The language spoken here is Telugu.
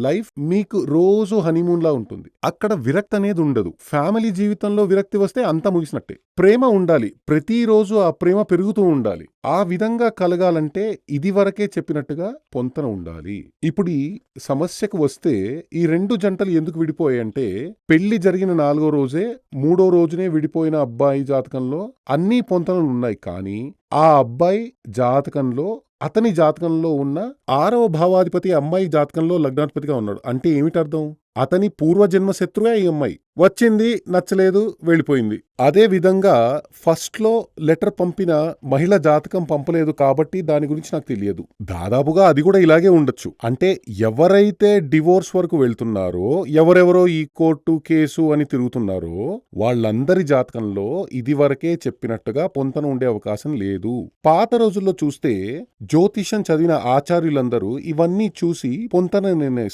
లైఫ్ మీకు రోజు హనీమూన్ లా ఉంటుంది. అక్కడ విరక్తి అనేది ఉండదు. ఫ్యామిలీ జీవితంలో విరక్తి వస్తే అంతా ముగిసినట్టే. ప్రేమ ఉండాలి. ప్రతిరోజు ఆ ప్రేమ పెరుగుతూ ఉండాలి. ఆ విధంగా కలగాలంటే ఇదివరకే చెప్పినట్టుగా పొంతన ఉండాలి. ఇప్పుడు ఈ సమస్యకు వస్తే ఈ 2 జంటలు ఎందుకు విడిపోయాయంటే పెళ్లి జరిగిన 4వ రోజే 3వ రోజునే విడిపోయిన అబ్బాయి జాతకంలో అన్నీ పొంతనలున్నాయి. కానీ ఆ అబ్బాయి జాతకంలో అతని జాతకంలో ఉన్న 6వ భావాధిపతి అమ్మాయి జాతకంలో లగ్నాధిపతిగా ఉన్నాడు. అంటే ఏమిటర్థం? అతని పూర్వజన్మ శత్రువే ఈ అమ్మాయి. వచ్చింది, నచ్చలేదు, వెళ్ళిపోయింది. అదే విధంగా ఫస్ట్లో లెటర్ పంపిన మహిళ జాతకం పంపలేదు కాబట్టి దాని గురించి నాకు తెలియదు. దాదాపుగా అది కూడా ఇలాగే ఉండొచ్చు. అంటే ఎవరైతే డివోర్స్ వరకు వెళ్తున్నారో, ఎవరెవరో ఈ కోర్టు కేసు అని తిరుగుతున్నారో వాళ్ళందరి జాతకంలో ఇదివరకే చెప్పినట్టుగా పొంతన ఉండే అవకాశం లేదు. పాత రోజుల్లో చూస్తే జ్యోతిషం చదివిన ఆచార్యులందరూ ఇవన్నీ చూసి పొంతన నిర్ణయిస్తారు.